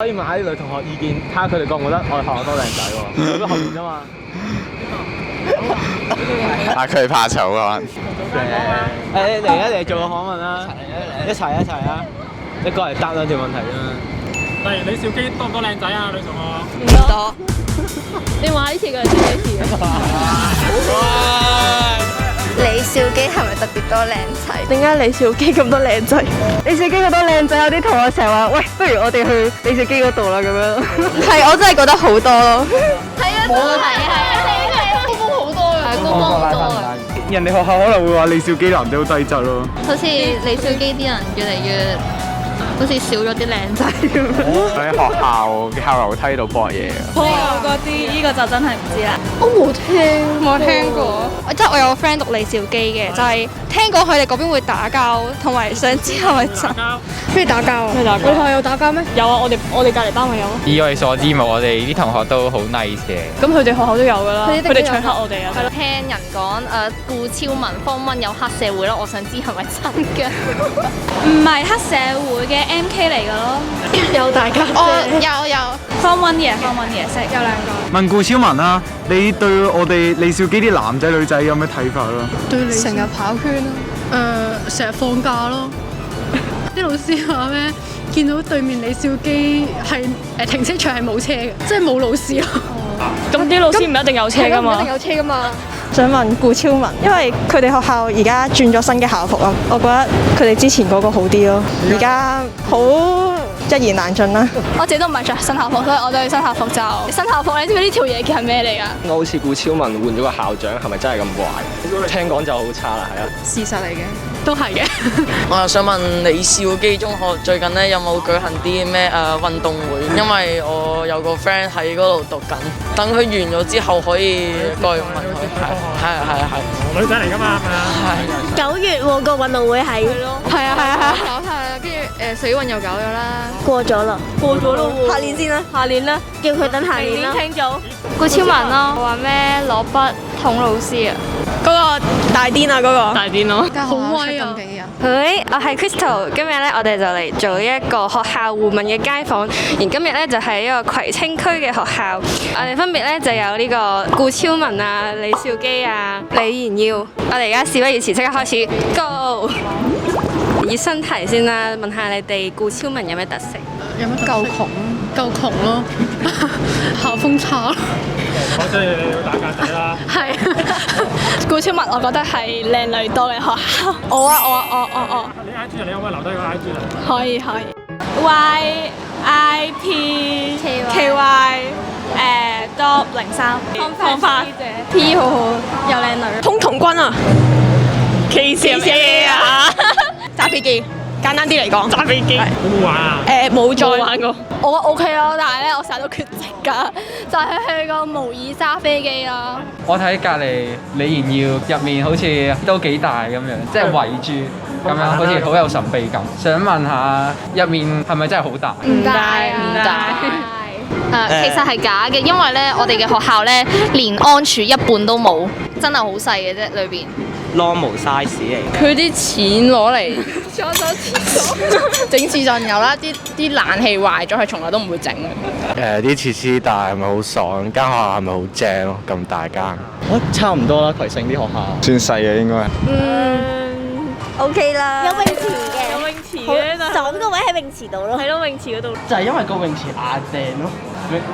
可以問下啲女同學意見，睇下佢哋覺唔覺得我哋學校多靚仔喎？佢都後面啫嘛。啊！佢哋怕醜啊！誒嚟啊嚟做個訪問啦！一齊啊！你過嚟答兩條問題啫嘛。係李兆基多唔多靚仔啊？女同學唔多。你話呢次過嚟做幾次啊？李兆基係咪特別多靚仔？點解李兆基咁多靚仔？李兆基咁多靚仔，有啲同學成日話：喂，不如我哋去李兆基嗰度啦咁樣。係，我真係覺得好多咯。係啊，冇啊，係高峰好多嘅，高峰好多嘅。人哋學校可能會話李兆基男仔好低質咯。好似李兆基啲人越嚟越好似少咗啲靚仔咁樣。喺學校嘅後樓梯度搏嘢。呢個就真係唔知啦。我冇聽過。即係我有個 friend 讀李兆基嘅，就係聽講佢哋嗰邊會打交，同埋想知係咪真？中意打交啊？你學校有打交咩？有啊，我哋隔離班咪有咯。以我哋所知，我哋啲同學都好 nice 嘅。咁佢哋學校都有㗎啦，佢哋搶黑我哋啊。係咯，聽人講顧超文方温有黑社會咯，我想知係咪真嘅？唔係黑社會嘅 MK 嚟㗎咯。有大家有方温嘅識有兩個。問顧超文啊，你對我哋李兆基啲男仔女仔有咩睇法咯？對你成日跑圈咯，成日放假咯。啲老師話咩？見到對面李兆基係停車場係冇車嘅，即係冇老師咯。咁啲老師唔一定有車㗎嘛？一定有車㗎嘛。想問顧超文，因為佢哋學校而家轉咗新嘅校服啊，我覺得佢哋之前嗰個好啲咯，而家好一言難盡啦。我自己都唔係着新校服，所以我對新校服就新校服。你知唔知呢條嘢叫係咩嚟㗎？我好似顧超文換咗個校長，係咪真係咁壞？聽講就好差啦，係啊。事實嚟嘅，都係嘅。我又想問李兆基中學最近咧有冇舉行啲咩運動會？因為我有個 friend 喺嗰度讀緊，等佢完咗之後可以過去問佢。係。女仔嚟㗎嘛？係。 9月喎個運動會係。係啊。搞下啦，跟住水運又搞咗啦。過咗啦喎。下年先啦。下年啦，叫佢等下年啦。聽咗。顧超文咯，話咩攞筆捅老師啊？嗰個大癲啊嗰個。大癲咯。好威啊！喂，我係 Crystal，今日咧我哋就嚟做一個學校互問嘅街訪，而今日咧就係一個葵青區嘅學校，我哋分別咧就有呢個顧超文啊、李兆基啊、李賢耀，我哋而家事不宜遲，即刻開始 Go！ 以新題先啦，問下你哋顧超文有咩特色？有乜夠窮咯，校風差咯。我真係你要打格仔啦。係。顧超文我覺得係靚女多嘅學校。我。你 IG 你可唔可以留低個 IG 啊？可以。YIPKY .03 方法 P 好有靚女。通童軍啊 ，KC 啊，揸飛機，簡單啲嚟講，揸飛機。好唔好玩啊？冇再玩過。我 OK 咯，但係咧我成日都缺席㗎，就係去個模擬揸飛機咯。我睇隔離李賢耀入面好似都幾大咁樣，即係圍住咁樣，好似好有神秘感。想問下入面係咪真係好大？唔大。其實係假嘅，因為咧我哋嘅學校咧連安儲一半都冇，真係好細嘅啫裏邊。normal size 嚟。佢啲錢攞嚟裝咗廁所，整廁所有啦。啲冷氣壞咗，佢從來都唔會整。啲設施大係咪好爽？間學校係咪好正咯？咁大間。差唔多啦，葵青啲學校。算細嘅應該。OK 啦。有泳池嘅，爽個位喺泳池度咯。係咯，泳池嗰度。就係因為個泳池硬淨咯，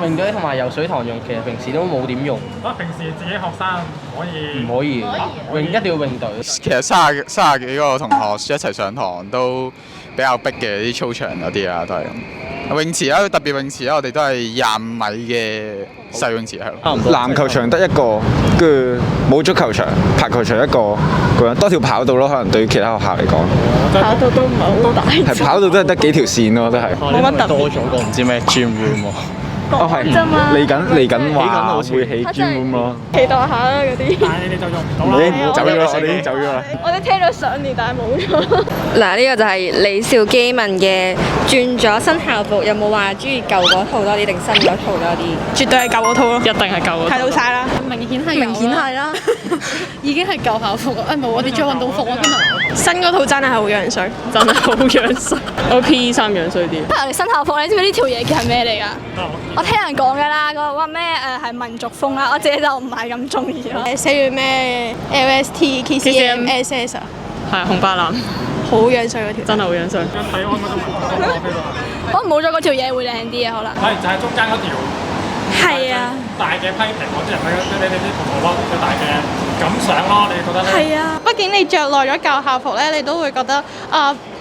泳隊同埋游水堂用，其實平時都冇點用。平時自己學生唔唔可以，一定要泳隊。其實三十幾個同學一齊上堂都比較逼嘅，啲操場嗰啲啊都係咁。泳池啦，特別泳池啦，我哋都係25米嘅細泳池係咯。籃球場得一個，跟住冇足球場，排球場一個，咁樣多條跑道咯。可能對於其他學校嚟講，跑道都唔係好大。係跑道都係得幾條線咯，都係。冇乜特別。多咗個唔知咩 gym room 喎。哦係，嚟緊話會起 gym room 咯。期待下啦嗰啲。但係你哋就用唔到啦。你走咗啦，我哋已經走咗啦。我哋聽咗上年，但係冇咗。嗱，呢個就係李兆基問嘅，轉咗新校服，有冇話中意舊嗰套多啲定新嗰套多啲？絕對係舊嗰套咯，一定係舊嗰套。睇到晒啦，明顯係啦，已經係舊校服啊！冇，我哋着運動服啊今日。新嗰套真係好樣衰，真係好樣衰。我 P3 樣衰啲。我哋新校服，你知唔知呢條嘢叫係咩嚟㗎？我聽人講㗎啦，佢話咩係民族風啦，我自己就唔係咁中意咯。寫住咩 LST KCM SS 啊？係紅白藍，好樣衰嗰條，真係好樣衰。可能冇咗嗰條嘢會靚啲啊，可能。係就係中間嗰條。係啊。大嘅批評我啲人你啲同學咯，最大嘅感想咯，你覺得咧？係啊，畢竟你着耐咗舊校服咧，你都會覺得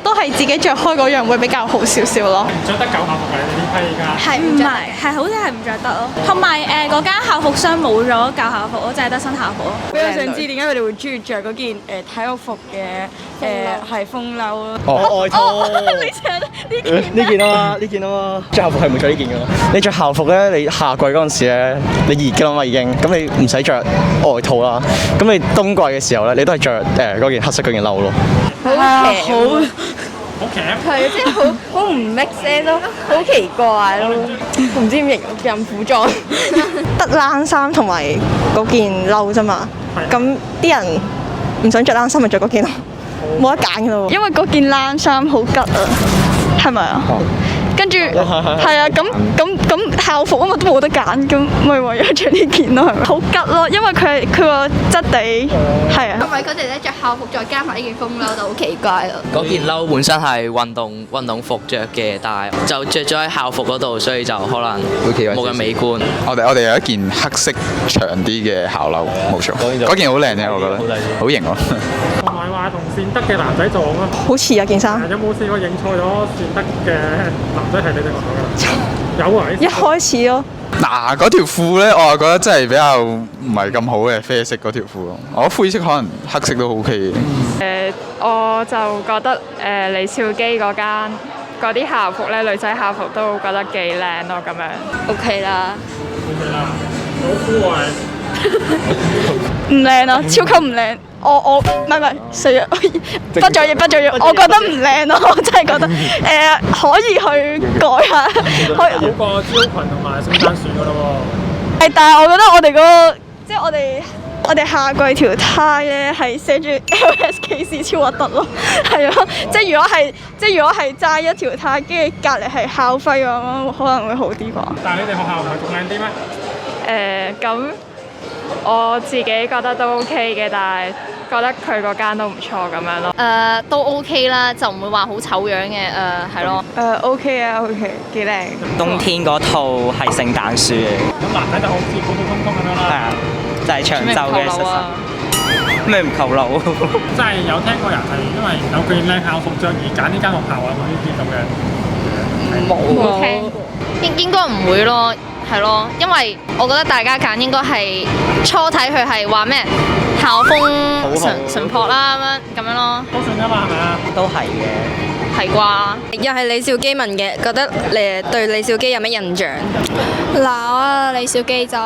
都係自己着開嗰樣會比較好少少咯。唔着得舊校服嘅你呢批而家？係唔係？係好似係唔着得咯。同埋嗰間校服商冇咗舊校服，淨係得新校服咯。比較想知點解佢哋會中意着嗰件體育服嘅係風褸咯。外套。你着呢件啊嘛，呢件啊嘛。着校服係唔會着呢件㗎嘛。你着校服咧，你夏季嗰陣時咧，你熱㗎啦嘛已經，咁你唔使着外套啦。咁你冬季嘅時候咧，你都係着嗰件黑色嗰件褸咯。好騎，係即係好唔 make sense 咯，好奇怪咯，唔知點形容孕婦裝，得冷衫同埋嗰件褸啫嘛。咁啲人唔想着冷衫咪着嗰件咯，冇得揀㗎咯。因為嗰件冷衫好吉啊，係咪啊？跟住係啊，咁校服啊嘛都冇得揀，咁咪唯有着呢件咯，係咪？好吉咯，因為佢個質地係啊。同埋佢哋咧着校服再加埋呢件風褸就好奇怪咯。嗰件褸本身係運動服着嘅，但係就着咗喺校服嗰度，所以就可能冇咁美觀。我哋有一件黑色長啲嘅校褸，冇錯，嗰件好靚嘅，我覺得好型喎。同埋話同善德嘅男仔撞啊！好似啊件衫。有冇試過認錯咗善德嘅男仔係你哋學校㗎？有啊！一開始咯。嗱，嗰條褲咧，我係覺得真係比較唔係咁好嘅啡色嗰條褲咯。我覺得灰色可能黑色都 OK 嘅。我就覺得李兆基嗰間嗰啲校服咧，女仔校服都覺得幾靚咯，咁樣 OK 啦。OK 啦，好酷啊！唔靚啊，超級唔靚。我唔係死啊！畢咗業，我覺得唔靚咯，我真係覺得可以去改下。好過招裙同埋聖誕樹㗎咯喎。但係我覺得我哋嗰個即係我哋夏季條呔咧係寫住 LSKC 超核突咯，係啊！即係如果係齋一條呔，跟住隔離係校徽咁，可能會好啲啩。但係你哋學校唔係仲靚啲咩？咁我自己覺得都 OK 嘅，但係覺得佢嗰間都唔錯咁樣咯。都 OK 啦，就唔會話好醜樣嘅，係咯。OK 啊 ，OK， 幾靚。冬天嗰套係聖誕樹嘅。咁男仔就好似普普通通咁樣啦。係啊，就係長袖嘅恤衫。咩唔扣褸？真係有聽過人係因為有件靚校服着而揀呢間學校啊，呢啲咁嘅。冇聽過。應該唔會咯。係咯，因為我覺得大家揀應該係初睇佢係話咩校風純樸啦咁樣咯。都算㗎嘛，係咪啊？都係嘅。係啩？又係李兆基問嘅，覺得你對李兆基有咩印象？嗱，李兆基就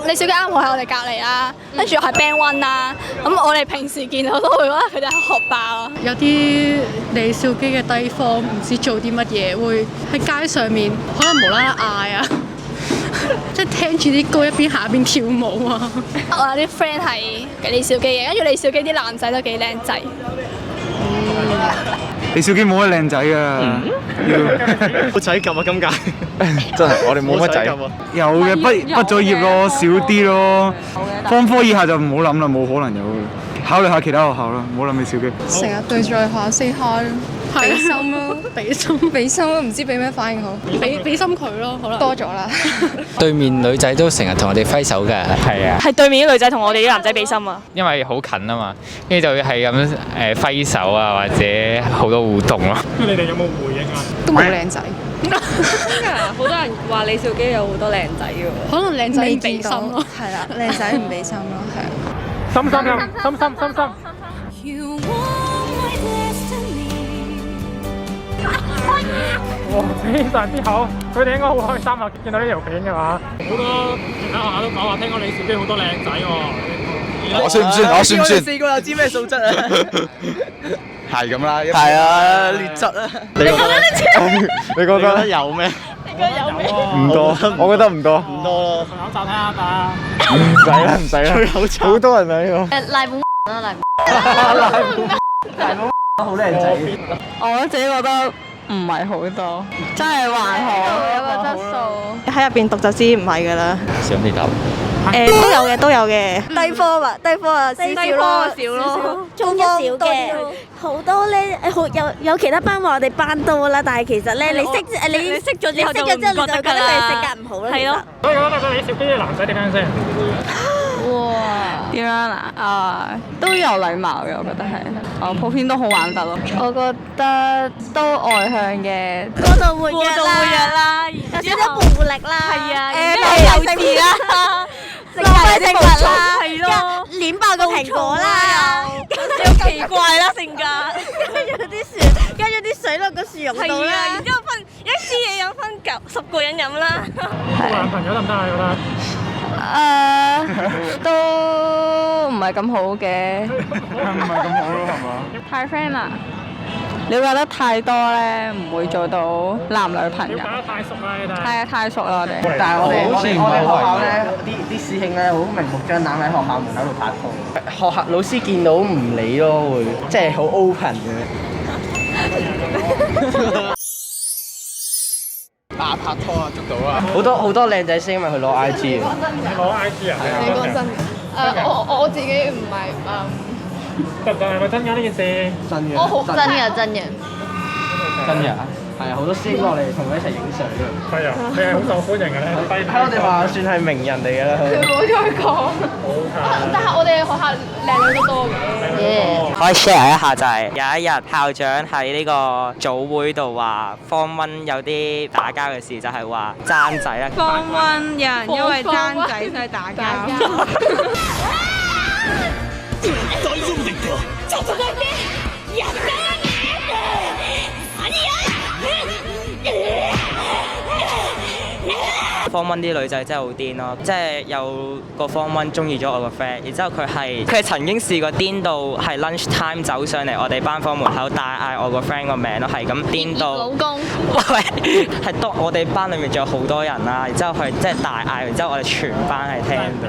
李兆基啱好喺我哋隔離啦，跟住係 Band One 啦。咁我哋平時見到都會覺得佢哋係學霸咯。有啲李兆基嘅低方唔知做啲乜嘢，會喺街上面可能無啦啦嗌啊！即係聽住啲歌一邊下一邊跳舞啊！我有啲 friend 係李兆基嘅，跟住李兆基啲男仔都幾靚仔。李兆基冇乜靚仔啊，冇仔撳啊！今屆真係我哋冇乜仔。有嘅畢咗業咯，少啲咯。方科以下就唔好諗啦，冇可能有。考慮下其他學校啦，唔好諗李兆基。成日對住學校 say hi 咯，俾心咯，俾心咯，唔知俾咩反應好。俾心佢咯，可能多咗啦。對面女仔都成日同我哋揮手㗎，係啊。係對面啲女仔同我哋啲男仔俾心啊。因為好近啊嘛，跟住就係咁揮手啊，或者好多互動咯。你哋有冇回應啊？都冇靚仔。真㗎，好多人話李兆基有好多靚仔㗎喎。可能靚仔唔俾心咯。係啦，靚仔唔俾心咯，係啊。心。哇！非常之好，佢哋應該好開心啊！見到呢條片嘅話，好多其他學校都講話聽講李兆基好多靚仔喎。我算唔算？我算唔算？四個又知咩素質啊？係咁啦。係啊，劣質啊！你覺得？你覺得有咩？唔多，我覺得唔多。唔多咯。除口罩睇下打。唔使啦，唔使啦。好多人喺度。賴本啦，賴本。好靚仔。我自己覺得唔係好多，真係還好，有個質素。喺入邊讀就知唔係㗎啦。想你答。都有嘅。低科啊，少咯，中一少嘅。好多咧，有其他班話我哋班多啦，但係其實咧，你識咗之後就覺得佢性格唔好啦。係咯。所以我覺得李兆基啲男仔點樣先？哇！點樣啊？都有禮貌嘅，我覺得係。普遍都好玩得咯。我覺得都外向嘅，過度活躍啦，有少少暴力啦。係啊，幼稚啦。浪費食物啦，係咯，攣爆個蘋果啦，又有奇怪啦性格，跟住啲水落個樹蓉度啦，然之後分一支嘢飲分10個人飲啦。冇男朋友得唔得啊？覺得？都唔係咁好嘅。唔係咁好咯，係嘛？太 friend 啦！了解得太多咧，唔會做到男女朋友。了解得太熟啦，你哋。係啊，太熟啦我哋。但係我哋學校咧，啲師兄咧好明目張膽喺學校門口度拍拖。學校老師見到唔理咯，會即係好 open 嘅。拍拖啊，捉到啊！好多靚仔先，因為佢攞 IG 啊。攞 IG 啊？你講真？我自己唔係得係咪真㗎呢件事？真嘅。真嘅。真嘅。係啊，好多師兄落嚟同佢一齊影相㗎。係啊，你係好受歡迎嘅咧。喺我哋學校算係名人嚟㗎啦。唔好再講。但係我哋學校靚女都多嘅。可以 share 一下就係有一日校長喺呢個組會度話 Form 1有啲打交嘅事，就係話爭仔啦。Form 1有人因為爭仔所以打交。Form 1啲女仔真係好癲咯，即係有個 Form 1中意咗我個 friend，然之後佢係曾經試過癲到係 lunch time 走上嚟我哋班房門口大嗌我個 friend 個名咯，係咁癲到。老公。喂，係當我哋班裡面仲有好多人啦，然之後佢即係大嗌，然之後我哋全班係聽到。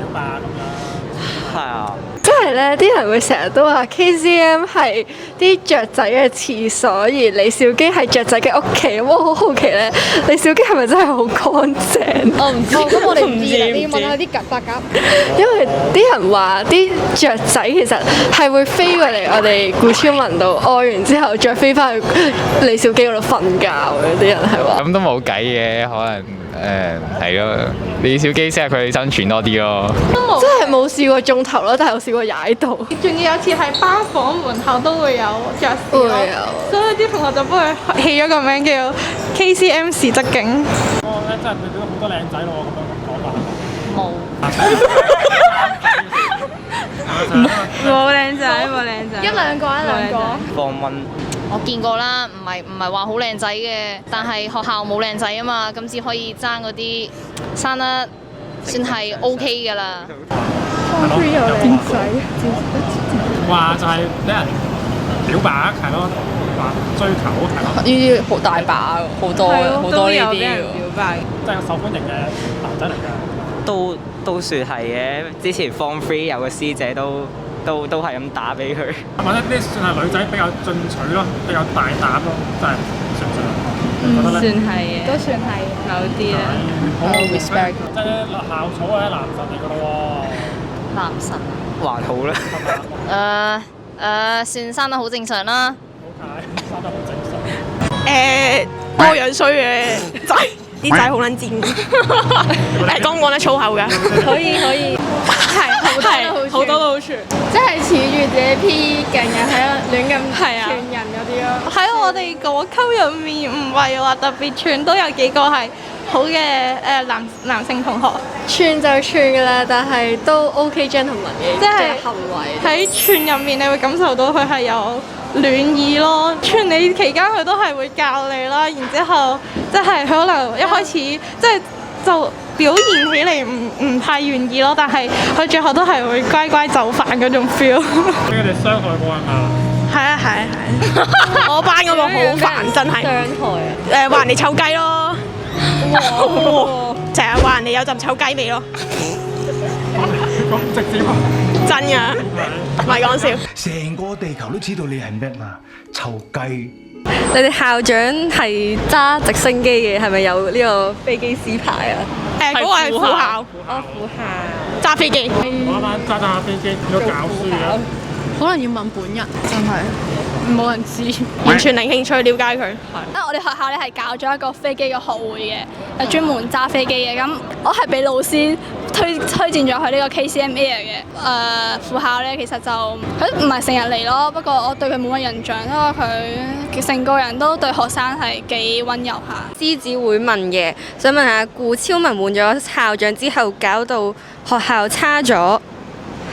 係啊。即係咧，啲人會成日都話 KCM 係啲雀仔嘅廁所，而李兆基係雀仔嘅屋企。我好好奇咧，李兆基係咪真係好乾淨？我唔知。咁我哋唔知啦，你要問下啲白鴿。因為啲人話啲雀仔其實係會飛過嚟我哋顧超文度屙完之後，再飛翻去李兆基嗰度瞓覺嘅。啲人係話。咁都冇計嘅，可能係咯，李兆基先係佢生存多啲咯。真係冇試過中頭咯，但係我試過踩到。仲要有次喺班房門口都會有爵士咯，所以啲同學就幫佢起咗個名叫 KCM 時則警。我咧真係遇到好多靚仔咯，咁講法。冇。冇靚仔，一兩個。Form 1我見過啦，唔係話好靚仔嘅，但係學校冇靚仔啊嘛，咁只可以爭嗰啲生得算係 OK 㗎啦。有靚仔，話就係俾人表白係咯，話追求係咯。呢啲好大把，好多呢啲。表白，真係受歡迎嘅男仔嚟㗎。都算係嘅，之前 Form 3有個師姐都係咁打俾佢。或者呢算係女仔比較進取咯，比較大膽咯，真係算唔算啊？覺得咧？算係嘅，都算係某啲啦。好 respect。即係校草或者男神嚟㗎咯喎。男神。還好啦。算生得好正常啦。生得好正常。我樣衰嘅仔，啲仔好撚賤。講唔講得粗口㗎？可以。係好多都好串，即係恃住自己 P 勁嘅喺度亂咁串人嗰啲咯。喺我哋嗰級入面，唔係話特別串，都有幾個係好嘅男性同學。串就串㗎啦，但係都 OK gentleman 嘅，即係行為。喺串入面，你會感受到佢係有暖意咯。串你期間，佢都係會教你啦，然之後即係佢可能一開始即係就表現起嚟唔太願意咯，但係佢最後都係會乖乖就範嗰種 feel。俾佢哋傷害過係嘛？係啊！我班嗰個好煩，真係。傷害啊！話人哋臭雞咯，成日話人哋有陣臭雞味咯。咁直接啊！真㗎，唔係講笑。成個地球都知道你係咩嘛，臭雞！你哋校長係揸直升機嘅，係咪有呢個飛機師牌啊？嗰個係副校，副校揸飛機。我啱啱揸下飛機變咗教書啊！可能要問本人，真係冇人知，完全零興趣了解佢。我哋學校咧係搞咗一個飛機嘅學會嘅，係專門揸飛機嘅。咁我係俾老師推薦咗去呢個 KCM Air 嘅。副校咧其實就佢唔係成日嚟咯，不過我對佢冇乜印象，因為佢成個人都對學生係幾溫柔下。獅子會問嘅，想問下顧超文換咗校長之後，搞到學校差咗，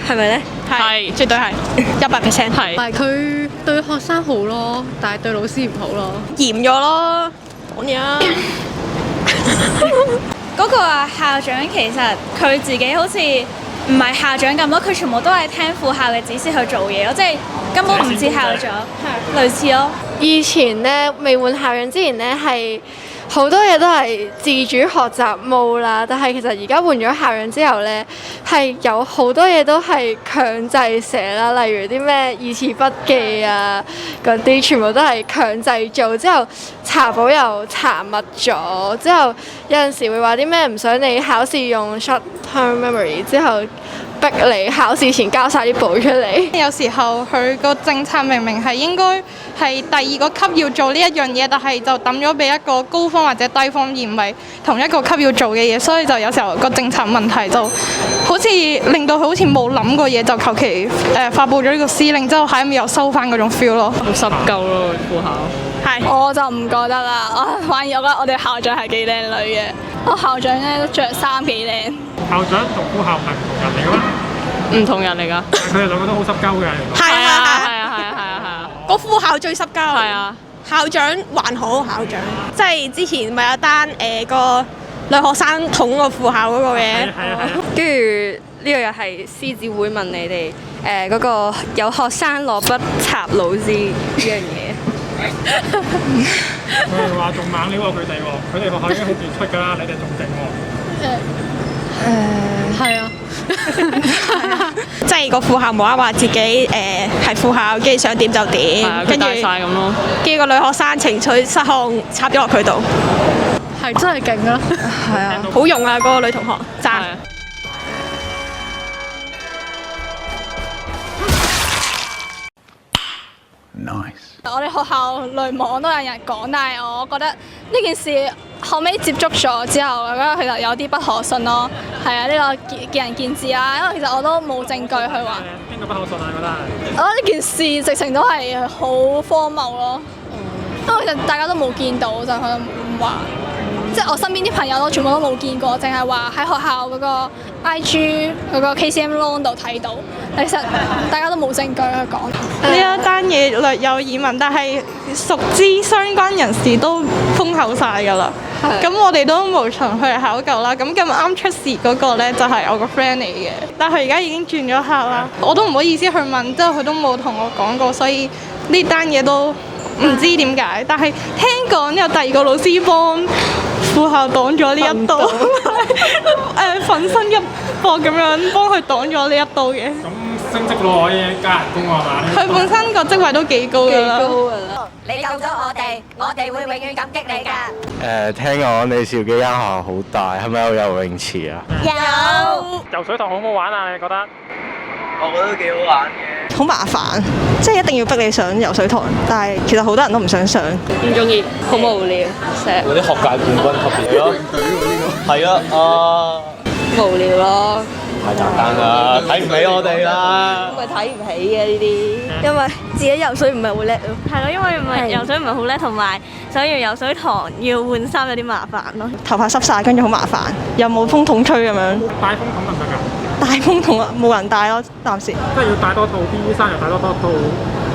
係咪咧？係，絕對係100%係。係佢對學生好咯，但係對老師唔好咯，嚴咗咯，講嘢啊！嗰個校長其實佢自己好似唔係校長咁咯，佢全部都係聽副校嘅指示去做嘢咯，即係根本唔似校長，類似咯。以前咧未換校長之前咧係好多嘢都係自主學習冇啦，但係其實而家換咗校長之後咧，係有好多嘢都係強制寫啦，例如啲咩二次筆記啊嗰啲，全部都係強制做。之後查簿又查密咗，之後有陣時會話啲咩唔想你考試用 short term memory， 之後逼你考試前交晒啲簿出嚟。有時候佢個政策明明係應該係第二個級要做呢一樣嘢，但係就抌咗俾一個高峰或者低峰，而唔係同一個級要做嘅嘢，所以就有時候個政策問題就好似令到佢好似冇諗過嘢，就求其發布咗呢個司令，之後喺面又收翻嗰種 feel 咯。好濕鳩咯，副校。係，我就唔覺得啦。反而我覺得我哋校長係幾靚女嘅。我校長咧都着衫幾靚。校長同副校唔係唔同人嚟嘅咩？唔同人嚟㗎。佢哋兩個都好濕鳩嘅。係啊！個副校最濕鳩。係啊。校長還好，校長即係之前咪有單個女學生捅個副校嗰個嘅。跟住呢個又係獅子會問你哋嗰個有學生攞筆插老師呢樣嘢。佢哋話仲猛料喎，佢哋學校已經好傑出㗎啦，你哋仲勁喎。係啊，即係個副校冇啦話自己係副校，跟住想點就點，跟住曬咁咯。跟住個女學生情緒失控插咗落佢度，係真係勁啊！係啊，好用啊！嗰個女同學讚。我哋學校內網都有人講，但係我覺得呢件事後尾接觸咗之後，我覺得其實有啲不可信咯。係啊，呢個見仁見智啦，因為其實我都冇證據去話。邊個不可信啊？覺得係？我覺得呢件事直情都係好荒謬咯。因為其實大家都冇見到，就佢唔話。即係我身邊啲朋友都全部都冇見過，淨係話喺學校嗰個 IG 嗰個 KCM Long 度睇到。其實大家都冇證據去講。呢一單嘢略有耳聞，但係熟知相關人士都封口晒㗎啦。咁我哋都無從去考究啦。咁啱出事嗰個咧就係我個 friend 嚟嘅，但係而家已經轉咗校啦。我都唔好意思去問，之後佢都冇同我講過，所以呢單嘢都唔知點解。但係聽講有第二個老師幫副校擋咗呢一刀，奮身一搏咁樣幫佢擋咗呢一刀嘅。咁升職咯，可以加人工係嘛？佢本身個職位都幾高㗎啦。你救咗我哋會永遠感激你㗎。聽講你兆基間學校好大，係咪有游泳池啊？游水堂好唔好玩啊？你覺得？我覺得幾好玩嘅。好麻煩，即係一定要逼你上游水堂，但係其實好多人都唔想上。唔中意，好無聊，成日嗰啲學界冠軍級別咯。係啊，無聊咯。太簡單啦，睇唔起我哋啦。咪睇唔起嘅呢啲，因為自己游水唔係好叻咯。係咯，因為唔係游水唔係好叻，同埋上完游水堂要換衫有啲麻煩咯。頭髮濕晒，跟住好麻煩，又冇風筒吹咁樣。帶風筒得唔得㗎？帶風筒啊，冇人帶咯，暫時。即係要帶多套 B 衫，又帶多套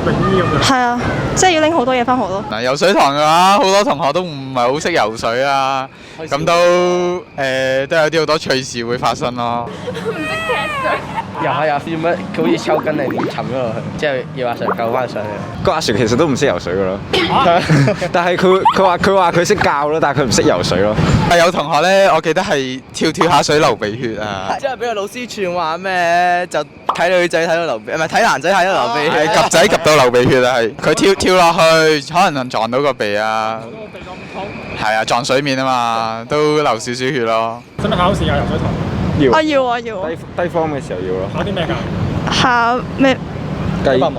泳衣咁樣。係啊，即係要拎好多嘢翻學咯。嗱，游水堂嘅話，好多同學都唔係好識游水啊，咁都有啲好多趣事會發生咯。唔識踢水。遊下做乜？佢好似抽筋定點沉咗落去，之後要阿 Sir 救翻上去。個阿 Sir 其實都唔識游水噶咯，但係佢話佢識教咯，但係佢唔識游水咯。係有同學咧，我記得係跳下水流鼻血啊！即係俾個老師串話咩？就睇女仔睇到流鼻，唔係睇男仔睇到流鼻血。夾仔夾到流鼻血啊！係佢跳落去，可能撞到個鼻啊。係啊，撞水面啊嘛，都流少少血咯。使唔使考試啊？游水堂？要。我要。低 form 嘅時候要咯。考啲咩㗎？考咩？100米。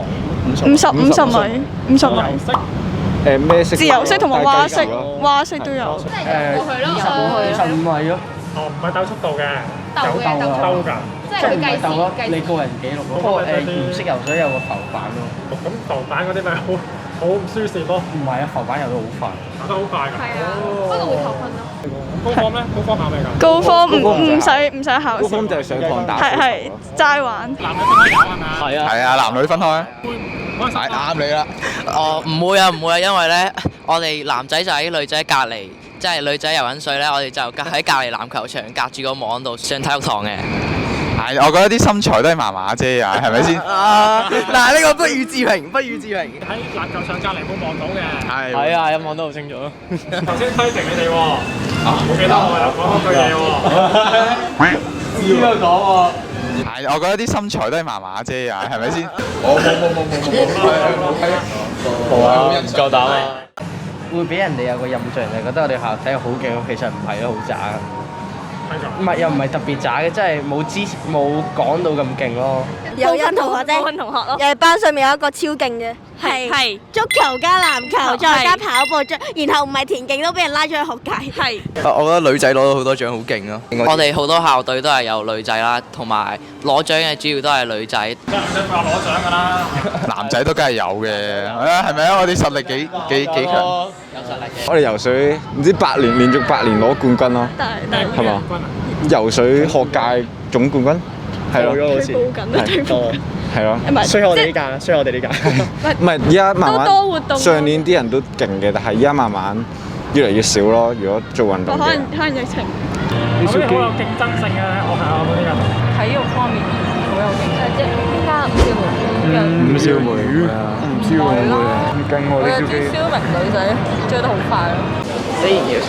50米。咩式？自由式同埋蛙式，蛙式都有。25米咯。哦，唔係鬥速度嘅，鬥㗎。即係唔係鬥咯？你個人紀錄咯。不過唔識游水有個浮板咯。咁浮板嗰啲咪好唔舒適咯？唔係啊，浮板游得好快。游得好快㗎。係啊，不過會扣分咯。高方咧？高方考咩㗎？高方唔使考試。高方就係上堂打。係齋玩。男女分開有係咪啊？係啊。係啊，男女分開。係啱你啦。唔會啊，因為咧，我哋男仔就喺女仔隔離，即係女仔游緊水咧，我哋就喺隔離籃球場隔住個網度上體育堂嘅。係，我覺得啲身材都係麻麻啫啊，係咪先？嗱，呢個不予置評。喺籃球場隔離冇望到嘅。係啊，望得好清楚。頭先批評你哋喎，冇記得我又講嗰句嘢喎。知佢講喎。係，我覺得啲身材都係麻麻啫啊，係咪先？冇啊，唔夠膽啊！會俾人哋有個印象就覺得我哋學校體育好勁，其實唔係咯，好渣。唔係又唔係特別渣嘅，即係冇講到咁勁咯。有分同學啫，分同學咯。又係班上面有一個超勁嘅，係足球加籃球再加跑步，然後唔係田徑都俾人拉咗去學界。係。我覺得女仔攞到好多獎好勁咯。我哋好多校隊都係有女仔啦，同埋攞獎嘅主要都係女仔。即係唔使話攞獎㗎啦。男仔都梗係有嘅，係咪啊？我哋實力幾強。有實力嘅。我哋游水唔知連續8年攞冠軍咯，係嘛？游水學界總冠軍。係咯，好似係咯，衰我哋呢屆，唔係而家慢慢多活動。上年啲人都勁嘅，但係而家慢慢越嚟越少咯。如果做運動，可能疫情。嗰啲好有競爭性嘅學校嗰啲人。體育方面好有競爭，即係依家吳少梅跟我哋小機。肖明女仔追得好快咯。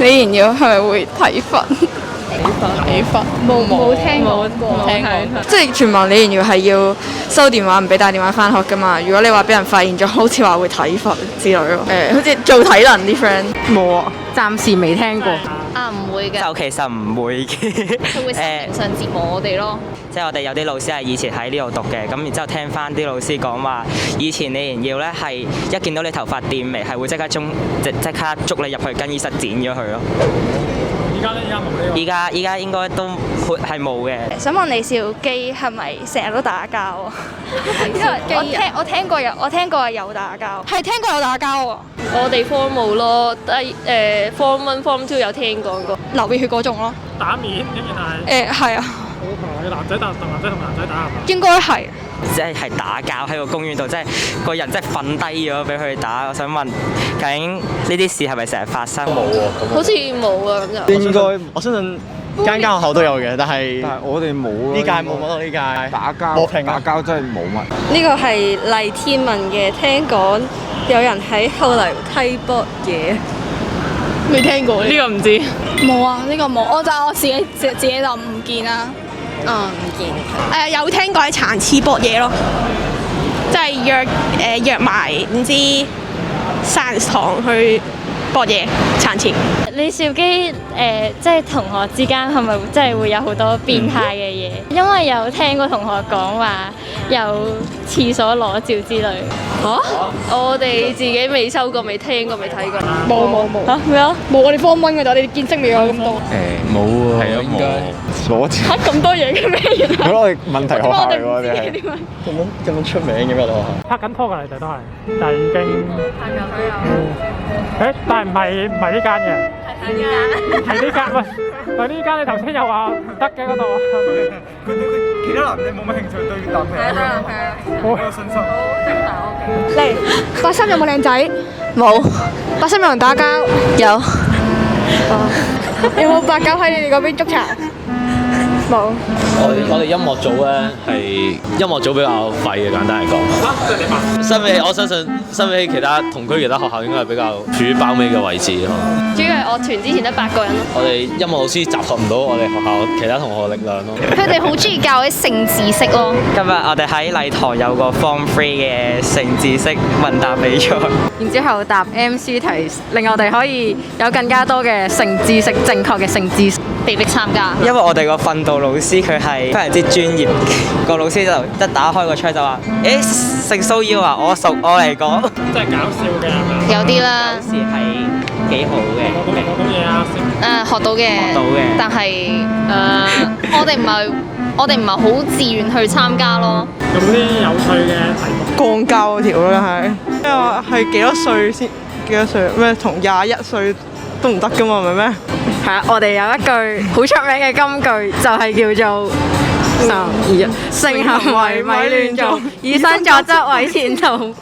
李妍瑤係咪會體罰？體罰冇聽過，即係傳聞李妍瑤係要收電話，唔俾帶電話翻學㗎嘛。如果你話俾人發現咗，好似話會體罰之類咯。好似做體能啲 friend 冇啊，暫時未聽過。唔會嘅。就其實唔會嘅。佢會心靈上折磨我哋咯。即係我哋有啲老師係以前喺呢度讀嘅，咁然之後聽翻啲老師講話，以前李妍瑤咧係一見到你頭髮掂眉，係會即刻捉你入去更衣室剪咗佢咯。依家冇呢個。依家應該都係冇嘅。想問李兆基係咪成日都打交啊？因為我聽過有打交，係聽過有打交啊。我哋 Form 冇咯，Form 1、Form 2有聽講過。流鼻血嗰種咯。打面竟然係。係啊。好男仔同男仔打係嘛？應該係。即係打交喺個公園度，即係個人即係瞓低咗俾佢打。我想問，究竟呢啲事係咪成日發生？冇喎，好似冇啊咁就。應該我相信間學校都有嘅，但係我哋冇咯。呢屆冇乜咯，呢屆打交真係冇乜。呢個係黎天文嘅，聽講有人喺後嚟梯膊嘢。未聽過呢個唔知。冇啊，呢個冇，我自己就唔見啦。唔見。有聽過係殘次搏嘢咯，即係約埋唔知 science 堂去搏嘢殘次。李兆基即係同學之間係咪即係會有好多變態嘅嘢？因為有聽過同學講話有廁所裸照之類。我哋自己未收過、未聽過、未睇過。冇嚇咩啊？冇，我哋 Form 1㗎咋，我哋見識未有咁多。冇喎，係啊，應該裸照。嚇咁多嘢嘅咩？原來。我哋問題學校嚟喎，我哋係。咁樣出名嘅咩學校？拍緊拖㗎，你哋都係，但係已經。拍緊都有。但係唔係呢間嘅。係呢間喂，呢間你頭先又話唔得嘅嗰度。佢對其他男仔冇乜興趣，對男朋友好有信心。嚟，83有冇靚仔？冇。83有人打交？有。有冇白狗喺你哋嗰邊捉賊？冇。我哋音樂組咧係音樂組比較廢嘅，簡單嚟講。新美我相信新美其他同區其他學校應該係比較處於包尾嘅位置咯。主要係樂團之前得8個人咯。我哋音樂老師集合唔到我哋學校其他同學嘅力量咯。佢哋好中意教啲性知識咯。今日我哋喺禮堂有個 Form 3嘅性知識問答比賽，然之後答 MC 題，令我哋可以有更加多嘅性知識，正確嘅性知識。被迫參加。因為我哋個訓導老師佢係非常之專業，個老師就一打開個窗就話：誒性騷擾啊，我熟，我嚟講。真係搞笑嘅係咪？有啲啦。有時係幾好嘅。學到嘢啊！學到嘅。學到嘅。但係我哋唔係好自願去參加咯。咁啲有趣嘅題目。肛交嗰條咯，係。因為係幾多歲先？幾多歲？咩同21歲都唔得噶嘛？係咪咩？係啊，我哋有一句好出名嘅金句，就係叫做3、2、1，性行為咪亂做，以身作則為前途。